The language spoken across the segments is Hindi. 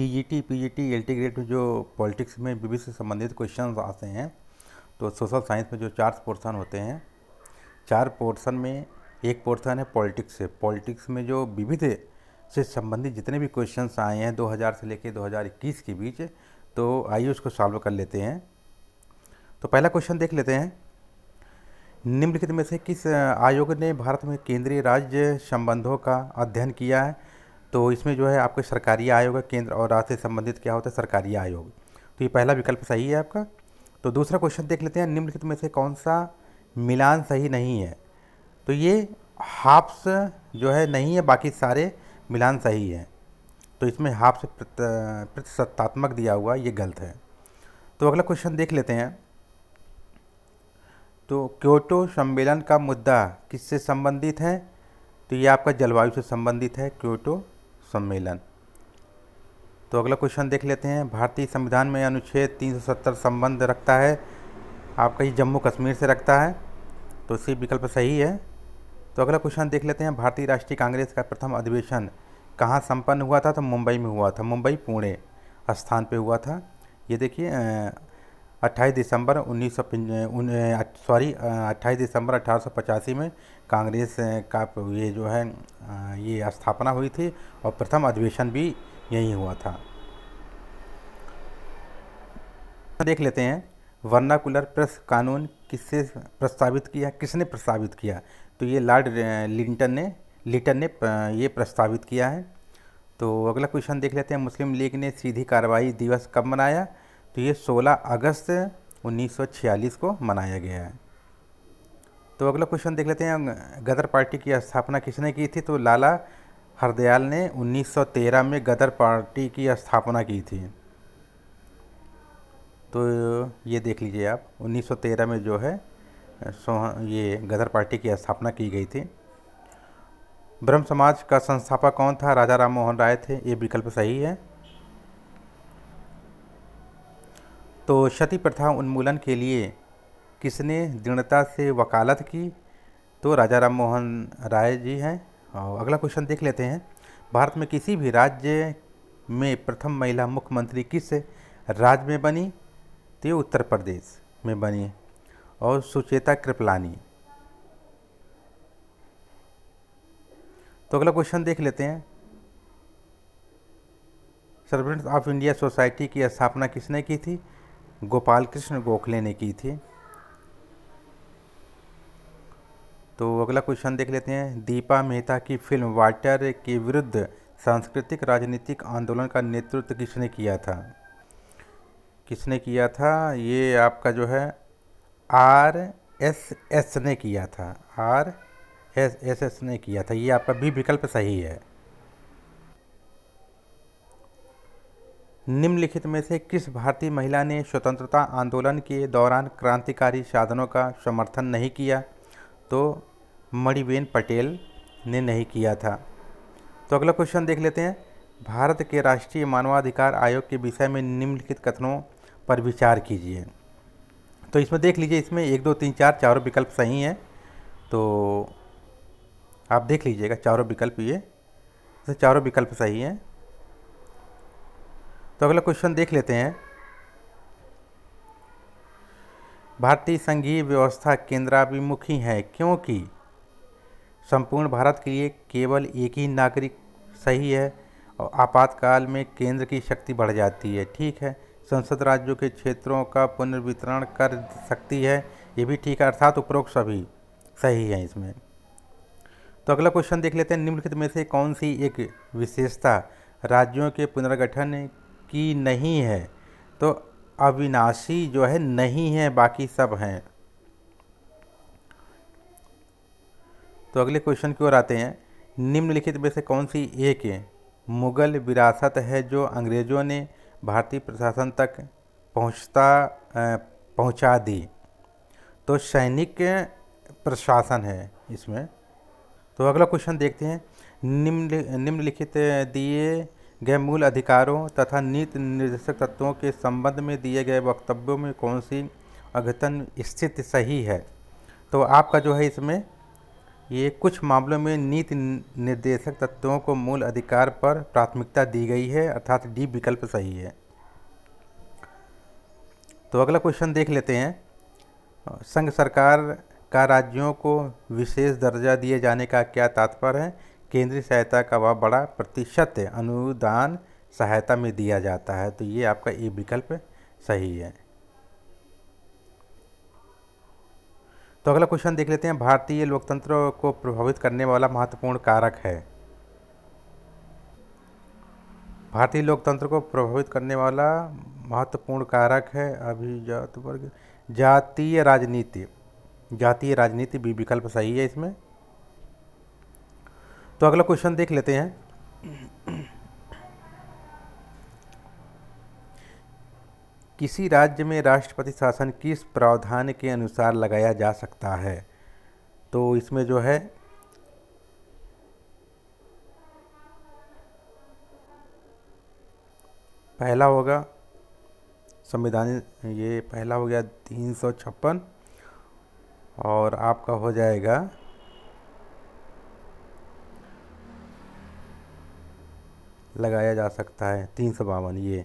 टीजीटी, पीजीटी, एलटी ग्रेड में जो पॉलिटिक्स में विविध से संबंधित क्वेश्चंस आते हैं, तो सोशल साइंस में जो 4 पोर्शन होते हैं, 4 पोर्शन में एक पोर्शन है पॉलिटिक्स से। पॉलिटिक्स में जो विविध से संबंधित जितने भी क्वेश्चंस आए हैं 2000 से लेकर 2021 के बीच, तो आइए उसको सॉल्व कर लेते हैं। तो पहला क्वेश्चन देख लेते हैं। निम्नलिखित में से किस आयोग ने भारत में केंद्रीय राज्य संबंधों का अध्ययन किया है? तो इसमें जो है आपके सरकारी आयोग है, केंद्र और राज्य से संबंधित क्या होता है? सरकारी आयोग। तो ये पहला विकल्प सही है आपका। तो दूसरा क्वेश्चन देख लेते हैं। निम्नलिखित में से कौन सा मिलान सही नहीं है? तो ये हाफ्स जो है नहीं है, बाकी सारे मिलान सही है। तो इसमें हाफ से प्रतिशतात्मक दिया हुआ, ये गलत है। तो अगला क्वेश्चन देख लेते हैं। तो क्योटो सम्मेलन का मुद्दा किससे संबंधित है? तो ये आपका जलवायु से संबंधित है, क्योटो सम्मेलन। तो अगला क्वेश्चन देख लेते हैं। भारतीय संविधान में अनुच्छेद 370 संबंध रखता है, आपका ये जम्मू कश्मीर से रखता है, तो सी विकल्प सही है। तो अगला क्वेश्चन देख लेते हैं। भारतीय राष्ट्रीय कांग्रेस का प्रथम अधिवेशन कहाँ संपन्न हुआ था? तो मुंबई में हुआ था, मुंबई पुणे स्थान पे हुआ था। ये देखिए 28 दिसंबर 1885 में कांग्रेस का ये जो है ये स्थापना हुई थी और प्रथम अधिवेशन भी यही हुआ था। देख लेते हैं। वर्नाकुलर प्रेस कानून किसने प्रस्तावित किया? तो ये लॉर्ड लिटन ने ये प्रस्तावित किया है। तो अगला क्वेश्चन देख लेते हैं। मुस्लिम लीग ने सीधी कार्रवाई दिवस कब मनाया? तो ये 16 अगस्त 1946 को मनाया गया है। तो अगला क्वेश्चन देख लेते हैं। गदर पार्टी की स्थापना किसने की थी? तो लाला हरदयाल ने 1913 में गदर पार्टी की स्थापना की थी। तो ये देख लीजिए आप, 1913 में जो है ये गदर पार्टी की स्थापना की गई थी। ब्रह्म समाज का संस्थापक कौन था? राजा राम मोहन राय थे, ये विकल्प सही है। तो सती प्रथा उन्मूलन के लिए किसने दृढ़ता से वकालत की? तो राजा राम मोहन राय जी हैं। और अगला क्वेश्चन देख लेते हैं। भारत में किसी भी राज्य में प्रथम महिला मुख्यमंत्री किस राज्य में बनी? तो ये उत्तर प्रदेश में बनी, और सुचेता कृपलानी। तो अगला क्वेश्चन देख लेते हैं। सर्वेंट्स ऑफ इंडिया सोसाइटी की स्थापना किसने की थी? गोपाल कृष्ण गोखले ने की थी। तो अगला क्वेश्चन देख लेते हैं। दीपा मेहता की फिल्म वाटर के विरुद्ध सांस्कृतिक राजनीतिक आंदोलन का नेतृत्व किसने किया था? ये आपका जो है RSS ने किया था, RSS ने किया था। ये आपका बी विकल्प सही है। निम्नलिखित में से किस भारतीय महिला ने स्वतंत्रता आंदोलन के दौरान क्रांतिकारी साधनों का समर्थन नहीं किया? तो मणिबेन पटेल ने नहीं किया था। तो अगला क्वेश्चन देख लेते हैं। भारत के राष्ट्रीय मानवाधिकार आयोग के विषय में निम्नलिखित कथनों पर विचार कीजिए। तो इसमें देख लीजिए, इसमें 1, 2, 3, 4 चारों विकल्प सही हैं। तो आप देख लीजिएगा, चारों विकल्प ये चारों विकल्प सही हैं। तो अगला क्वेश्चन देख लेते हैं। भारतीय संघीय व्यवस्था केंद्राभिमुखी है क्योंकि संपूर्ण भारत के लिए केवल एक ही नागरिक सही है, और आपातकाल में केंद्र की शक्ति बढ़ जाती है, ठीक है। संसद राज्यों के क्षेत्रों का पुनर्वितरण कर सकती है, ये भी ठीक है। अर्थात उपरोक्त सभी सही है इसमें। तो अगला क्वेश्चन देख लेते हैं। निम्नलिखित में से कौन सी एक विशेषता राज्यों के पुनर्गठन की नहीं है? तो अविनाशी जो है नहीं है, बाकी सब हैं। तो अगले क्वेश्चन की ओर आते हैं। निम्नलिखित में से कौन सी एक मुगल विरासत है जो अंग्रेज़ों ने भारतीय प्रशासन तक पहुंचा दी? तो सैनिक प्रशासन है इसमें। तो अगला क्वेश्चन देखते हैं। निम्नलिखित दिए गए मूल अधिकारों तथा नीति निर्देशक तत्वों के संबंध में दिए गए वक्तव्यों में कौन सी अद्यतन स्थिति सही है? तो आपका जो है इसमें ये कुछ मामलों में नीति निर्देशक तत्वों को मूल अधिकार पर प्राथमिकता दी गई है, अर्थात डी विकल्प सही है। तो अगला क्वेश्चन देख लेते हैं। संघ सरकार का राज्यों को विशेष दर्जा दिए जाने का क्या तात्पर्य है? केंद्रीय सहायता का वह बड़ा प्रतिशत अनुदान सहायता में दिया जाता है। तो ये आपका ए विकल्प सही है। तो अगला क्वेश्चन देख लेते हैं। भारतीय लोकतंत्र को प्रभावित करने वाला महत्वपूर्ण कारक है। भारतीय लोकतंत्र को प्रभावित करने वाला महत्वपूर्ण कारक है अभिजात वर्ग, जातीय राजनीति। जातीय राजनीति बी विकल्प सही है इसमें। तो अगला क्वेश्चन देख लेते हैं। किसी राज्य में राष्ट्रपति शासन किस प्रावधान के अनुसार लगाया जा सकता है? तो इसमें जो है पहला होगा संविधान, ये पहला हो गया 356 और आपका हो जाएगा लगाया जा सकता है 352। ये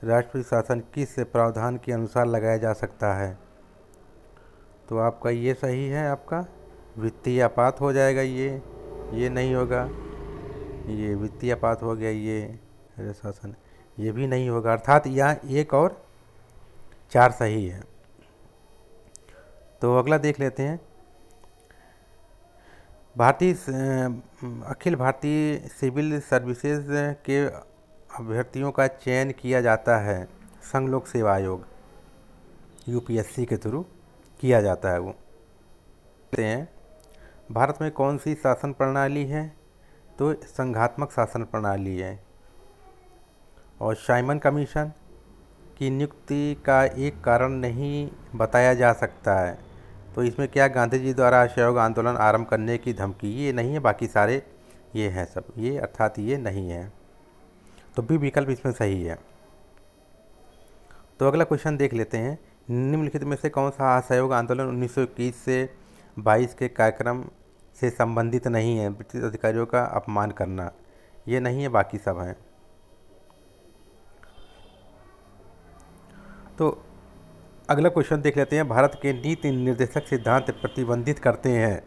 राष्ट्रपति शासन किस प्रावधान के अनुसार लगाया जा सकता है? तो आपका ये सही है, आपका वित्तीय आपात हो जाएगा। ये नहीं होगा, ये वित्तीय आपात हो गया। ये शासन ये भी नहीं होगा, अर्थात यहाँ 1 और 4 सही है। तो अगला देख लेते हैं। अखिल भारतीय सिविल सर्विसेज के अभ्यर्थियों का चयन किया जाता है संघ लोक सेवा आयोग यूपीएससी के थ्रू किया जाता है। वो कहते हैं भारत में कौन सी शासन प्रणाली है? तो संघात्मक शासन प्रणाली है। और साइमन कमीशन की नियुक्ति का एक कारण नहीं बताया जा सकता है। तो इसमें क्या गांधी जी द्वारा असहयोग आंदोलन आरंभ करने की धमकी? ये नहीं है, बाकी सारे ये हैं सब, ये अर्थात ये नहीं है। तो बी विकल्प इसमें सही है। तो अगला क्वेश्चन देख लेते हैं। निम्नलिखित में से कौन सा असहयोग आंदोलन 1921 से 22 के कार्यक्रम से संबंधित नहीं है? ब्रिटिश अधिकारियों का अपमान करना, ये नहीं है, बाकी सब हैं। तो अगला क्वेश्चन देख लेते हैं। भारत के नीति निर्देशक सिद्धांत प्रतिबंधित करते हैं।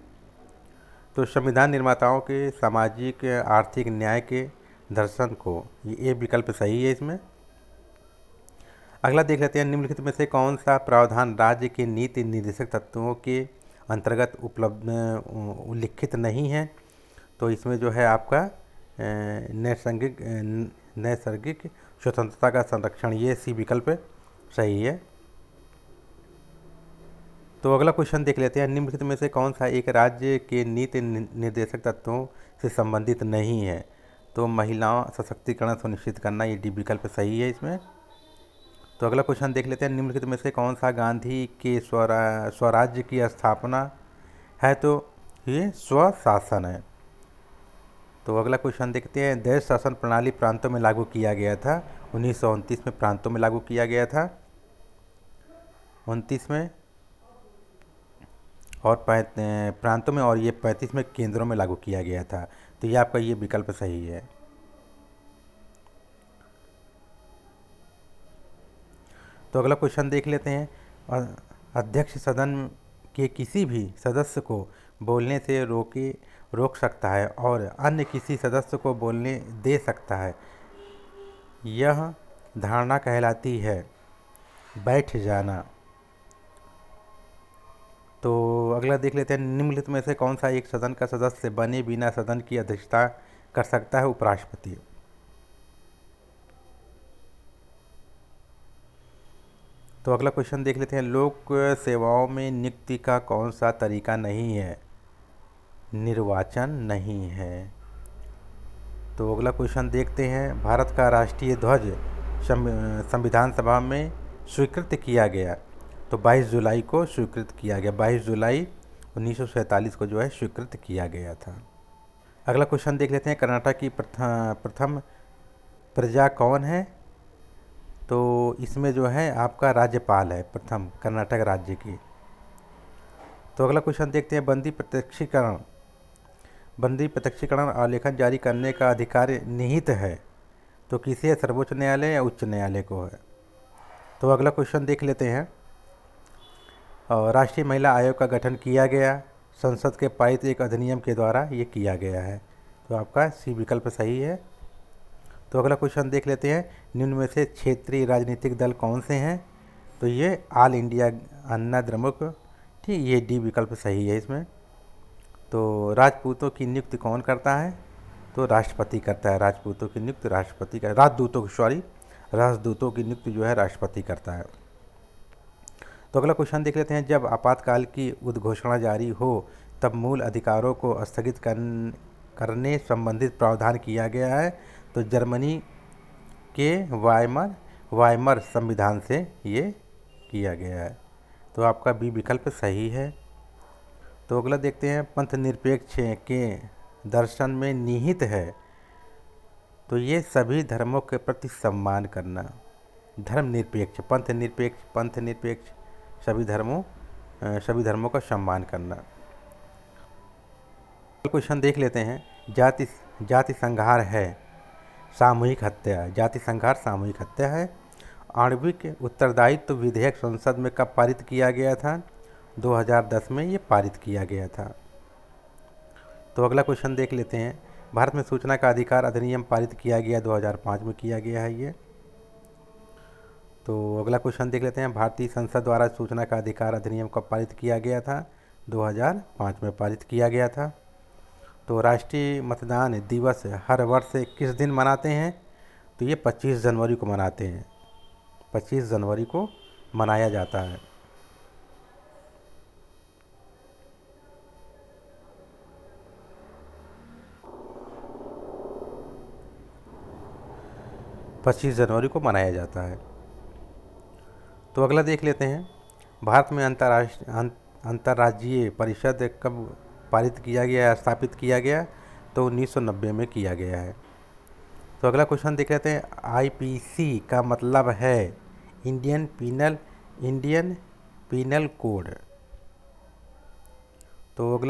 तो संविधान निर्माताओं के सामाजिक आर्थिक न्याय के दर्शन को, ये विकल्प सही है इसमें। अगला देख लेते हैं। निम्नलिखित में से कौन सा प्रावधान राज्य के नीति निर्देशक तत्वों के अंतर्गत उपलब्ध उल्लिखित नहीं है? तो इसमें जो है आपका नैसर्गिक स्वतंत्रता का संरक्षण, ये सी विकल्प सही है। तो अगला क्वेश्चन देख लेते हैं। निम्नलिखित में से कौन सा एक राज्य के नीति निर्देशक तत्वों से संबंधित नहीं है? तो महिलाओं सशक्तिकरण सुनिश्चित करना, ये डी विकल्प सही है इसमें। तो अगला क्वेश्चन देख लेते हैं। निम्नलिखित में से कौन सा गांधी के स्वराज्य की स्थापना है? तो ये स्वशासन है। तो अगला क्वेश्चन देखते हैं। देश शासन प्रणाली प्रांतों में लागू किया गया था। 1929 में प्रांतों में लागू किया गया था, 29 में और प्रांतों में, और ये 35 में केंद्रों में लागू किया गया था। तो ये आपका ये विकल्प सही है। तो अगला क्वेश्चन देख लेते हैं। अध्यक्ष सदन के किसी भी सदस्य को बोलने से रोक सकता है और अन्य किसी सदस्य को बोलने दे सकता है। यह धारणा कहलाती है बैठ जाना। तो अगला देख लेते हैं। निम्नलिखित में से कौन सा एक सदन का सदस्य बने बिना सदन की अध्यक्षता कर सकता है? उपराष्ट्रपति। तो अगला क्वेश्चन देख लेते हैं। लोक सेवाओं में नियुक्ति का कौन सा तरीका नहीं है? निर्वाचन नहीं है। तो अगला क्वेश्चन देखते हैं। भारत का राष्ट्रीय ध्वज संविधान सभा में स्वीकृत किया गया। तो 22 जुलाई को स्वीकृत किया गया। 22 जुलाई 1947 को जो है स्वीकृत किया गया था। अगला क्वेश्चन देख लेते हैं। कर्नाटक की प्रथम प्रजा कौन है? तो इसमें जो है आपका राज्यपाल है, प्रथम कर्नाटक राज्य की। तो अगला क्वेश्चन देखते हैं, बंदी प्रत्यक्षीकरण आलेखन जारी करने का अधिकार निहित है तो किसे, सर्वोच्च न्यायालय या उच्च न्यायालय को है। तो अगला क्वेश्चन देख लेते हैं, राष्ट्रीय महिला आयोग का गठन किया गया, संसद के पारित एक अधिनियम के द्वारा ये किया गया है। तो आपका सी विकल्प सही है। तो अगला क्वेश्चन देख लेते हैं, निम्न में से क्षेत्रीय राजनीतिक दल कौन से हैं। तो ये ऑल इंडिया अन्ना द्रमुक, ठीक, ये डी विकल्प सही है इसमें। तो राजपूतों की नियुक्ति कौन करता है। तो राष्ट्रपति करता है, राजपूतों की नियुक्ति राष्ट्रपति का, राजदूतों की नियुक्ति जो है राष्ट्रपति करता है। तो अगला क्वेश्चन देख लेते हैं, जब आपातकाल की उद्घोषणा जारी हो तब मूल अधिकारों को स्थगित करने संबंधित प्रावधान किया गया है। तो जर्मनी के वाइमर संविधान से ये किया गया है। तो आपका बी विकल्प सही है। तो अगला देखते हैं, पंथ निरपेक्ष के दर्शन में निहित है। तो ये सभी धर्मों के प्रति सम्मान करना, धर्मनिरपेक्ष, पंथ निरपेक्ष सभी धर्मों का सम्मान करना। क्वेश्चन देख लेते हैं, जाति संहार है सामूहिक हत्या, जाति संहार सामूहिक हत्या है। आणविक उत्तरदायित्व विधेयक संसद में कब पारित किया गया था। 2010 में ये पारित किया गया था। तो अगला क्वेश्चन देख लेते हैं, भारत में सूचना का अधिकार अधिनियम पारित किया गया 2005 में किया गया है ये। तो अगला क्वेश्चन देख लेते हैं, भारतीय संसद द्वारा सूचना का अधिकार अधिनियम कब पारित किया गया था। 2005 में पारित किया गया था। तो राष्ट्रीय मतदान दिवस हर वर्ष किस दिन मनाते हैं। तो ये 25 जनवरी को मनाते हैं, 25 जनवरी को मनाया जाता है। तो अगला देख लेते हैं, भारत में अंतर्राज्यीय परिषद कब पारित किया गया, स्थापित किया गया। तो 1990 में किया गया है। तो अगला क्वेश्चन देख लेते हैं, आईपीसी का मतलब है इंडियन पीनल कोड। तो अगला